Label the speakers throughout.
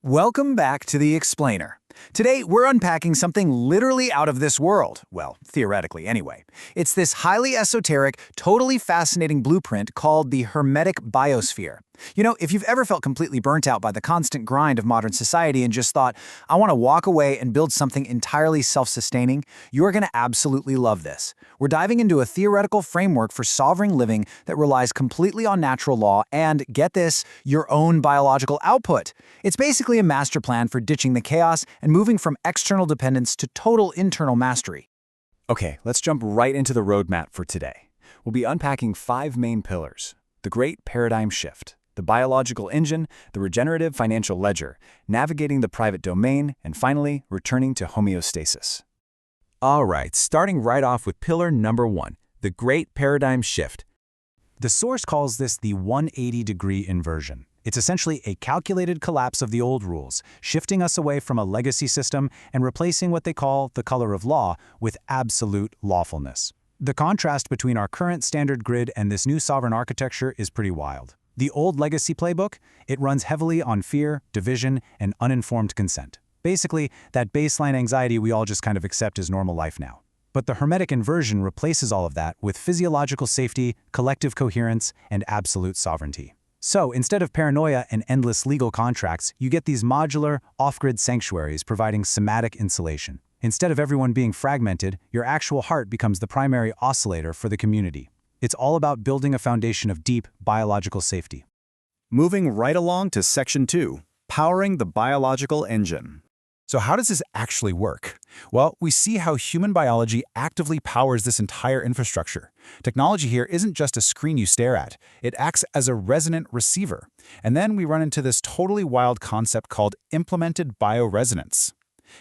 Speaker 1: Welcome back to The Explainer. Today, we're unpacking something literally out of this world. Well, theoretically, anyway. It's this highly esoteric, totally fascinating blueprint called the Hermetic Biosphere. You know, if you've ever felt completely burnt out by the constant grind of modern society and just thought, I want to walk away and build something entirely self-sustaining, you're going to absolutely love this. We're diving into a theoretical framework for sovereign living that relies completely on natural law and, get this, your own biological output. It's basically a master plan for ditching the chaos and moving from external dependence to total internal mastery. Okay, let's jump right into the roadmap for today. We'll be unpacking 5 main pillars: the Great Paradigm Shift, the biological engine, the regenerative financial ledger, navigating the private domain, and finally, returning to homeostasis. All right, starting right off with pillar number 1, the Great Paradigm Shift. The source calls this the 180-degree inversion. It's essentially a calculated collapse of the old rules, shifting us away from a legacy system and replacing what they call the color of law with absolute lawfulness. The contrast between our current standard grid and this new sovereign architecture is pretty wild. The old legacy playbook, it runs heavily on fear, division, and uninformed consent. Basically, that baseline anxiety we all just kind of accept as normal life now. But the Hermetic inversion replaces all of that with physiological safety, collective coherence, and absolute sovereignty. So, instead of paranoia and endless legal contracts, you get these modular, off-grid sanctuaries providing somatic insulation. Instead of everyone being fragmented, your actual heart becomes the primary oscillator for the community. It's all about building a foundation of deep biological safety.
Speaker 2: Moving right along to Section 2, powering the biological engine. So how does this actually work? Well, we see how human biology actively powers this entire infrastructure. Technology here isn't just a screen you stare at. It acts as a resonant receiver. And then we run into this totally wild concept called implemented bioresonance.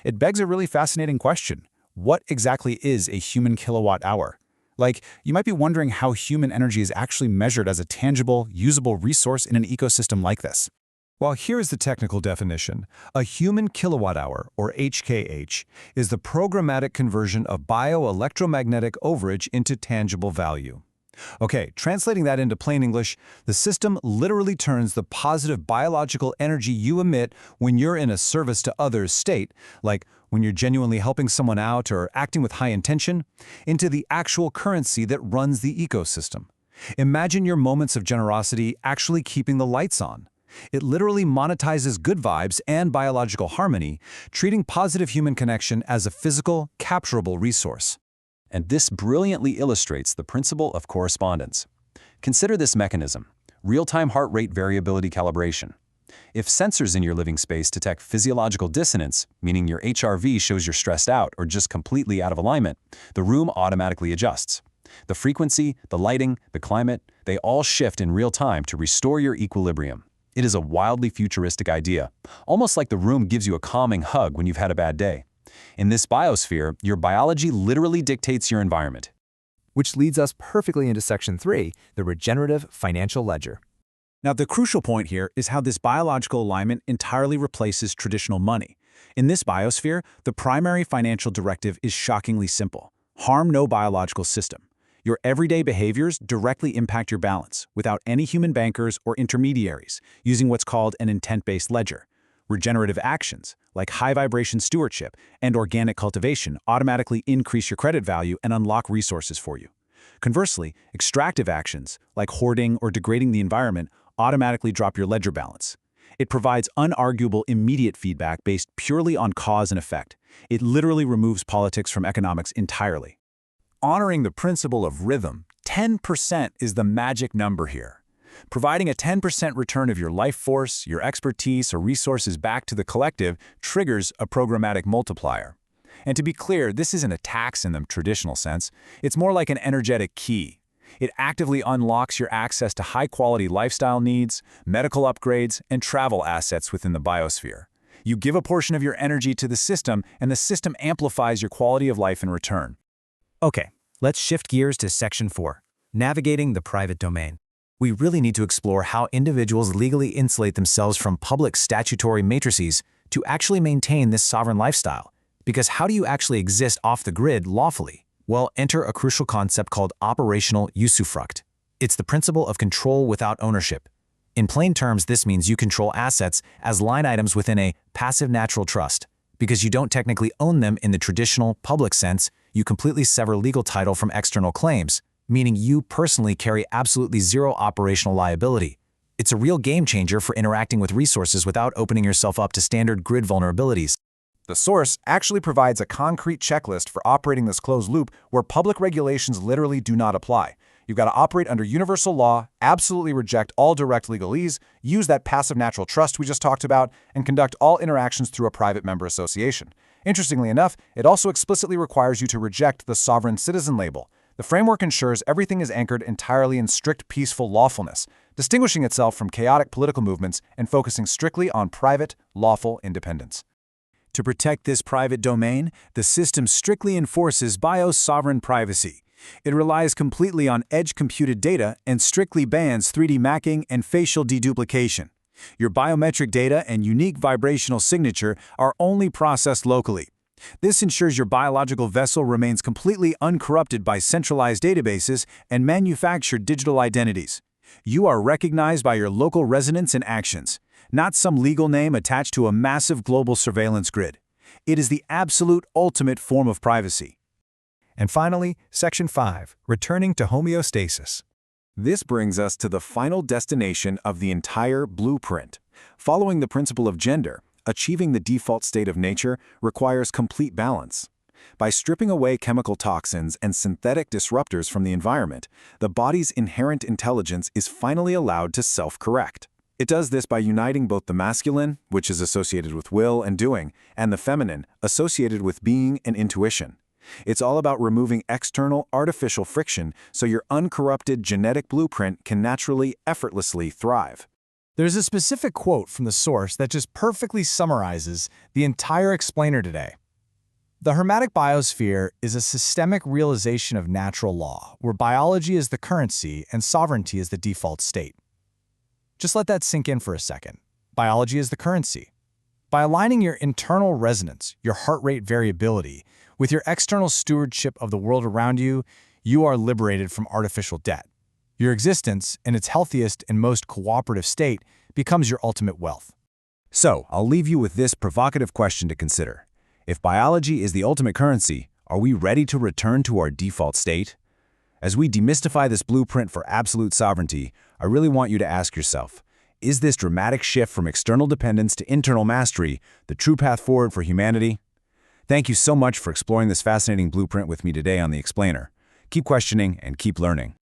Speaker 2: It begs a really fascinating question. What exactly is a human kilowatt hour? Like, you might be wondering how human energy is actually measured as a tangible, usable resource in an ecosystem like this. Well, here's the technical definition. A human kilowatt hour, or HKH, is the programmatic conversion of bioelectromagnetic overage into tangible value. Okay, translating that into plain English, the system literally turns the positive biological energy you emit when you're in a service to others state, like when you're genuinely helping someone out or acting with high intention, into the actual currency that runs the ecosystem. Imagine your moments of generosity actually keeping the lights on. It literally monetizes good vibes and biological harmony, treating positive human connection as a physical, capturable resource.
Speaker 3: And this brilliantly illustrates the principle of correspondence. Consider this mechanism: real-time heart rate variability calibration. If sensors in your living space detect physiological dissonance, meaning your HRV shows you're stressed out or just completely out of alignment, the room automatically adjusts. The frequency, the lighting, the climate, they all shift in real time to restore your equilibrium. It is a wildly futuristic idea, almost like the room gives you a calming hug when you've had a bad day. In this biosphere, your biology literally dictates your environment.
Speaker 4: Which leads us perfectly into Section 3, the regenerative financial ledger.
Speaker 1: Now, the crucial point here is how this biological alignment entirely replaces traditional money. In this biosphere, the primary financial directive is shockingly simple: harm no biological system. Your everyday behaviors directly impact your balance without any human bankers or intermediaries, using what's called an intent-based ledger. Regenerative actions, like high-vibration stewardship and organic cultivation, automatically increase your credit value and unlock resources for you. Conversely, extractive actions, like hoarding or degrading the environment, automatically drop your ledger balance. It provides unarguable immediate feedback based purely on cause and effect. It literally removes politics from economics entirely. Honoring the principle of rhythm, 10% is the magic number here. Providing a 10% return of your life force, your expertise, or resources back to the collective triggers a programmatic multiplier. And to be clear, this isn't a tax in the traditional sense. It's more like an energetic key. It actively unlocks your access to high-quality lifestyle needs, medical upgrades, and travel assets within the biosphere. You give a portion of your energy to the system, and the system amplifies your quality of life in return.
Speaker 4: Okay, let's shift gears to Section 4, navigating the private domain. We really need to explore how individuals legally insulate themselves from public statutory matrices to actually maintain this sovereign lifestyle. Because how do you actually exist off the grid lawfully? Well, enter a crucial concept called operational usufruct. It's the principle of control without ownership. In plain terms, this means you control assets as line items within a passive natural trust. Because you don't technically own them in the traditional, public sense, you completely sever legal title from external claims, meaning you personally carry absolutely zero operational liability. It's a real game changer for interacting with resources without opening yourself up to standard grid vulnerabilities.
Speaker 2: The source actually provides a concrete checklist for operating this closed loop where public regulations literally do not apply. You've got to operate under universal law, absolutely reject all direct legalese, use that passive natural trust we just talked about, and conduct all interactions through a private member association. Interestingly enough, it also explicitly requires you to reject the sovereign citizen label. The framework ensures everything is anchored entirely in strict peaceful lawfulness, distinguishing itself from chaotic political movements and focusing strictly on private, lawful independence.
Speaker 1: To protect this private domain, the system strictly enforces bio-sovereign privacy. It relies completely on edge-computed data and strictly bans 3D macking and facial deduplication. Your biometric data and unique vibrational signature are only processed locally. This ensures your biological vessel remains completely uncorrupted by centralized databases and manufactured digital identities. You are recognized by your local residents and actions, not some legal name attached to a massive global surveillance grid. It is the absolute ultimate form of privacy.
Speaker 2: And finally, Section 5, returning to homeostasis. This brings us to the final destination of the entire blueprint. Following the principle of gender, achieving the default state of nature requires complete balance. By stripping away chemical toxins and synthetic disruptors from the environment, the body's inherent intelligence is finally allowed to self-correct. It does this by uniting both the masculine, which is associated with will and doing, and the feminine, associated with being and intuition. It's all about removing external, artificial friction so your uncorrupted genetic blueprint can naturally, effortlessly thrive.
Speaker 5: There's a specific quote from the source that just perfectly summarizes the entire explainer today. The Hermetic Biosphere is a systemic realization of natural law, where biology is the currency and sovereignty is the default state. Just let that sink in for a second. Biology is the currency. By aligning your internal resonance, your heart rate variability, with your external stewardship of the world around you, you are liberated from artificial debt. Your existence, in its healthiest and most cooperative state, becomes your ultimate wealth.
Speaker 2: So, I'll leave you with this provocative question to consider. If biology is the ultimate currency, are we ready to return to our default state? As we demystify this blueprint for absolute sovereignty, I really want you to ask yourself, is this dramatic shift from external dependence to internal mastery the true path forward for humanity? Thank you so much for exploring this fascinating blueprint with me today on The Explainer. Keep questioning and keep learning.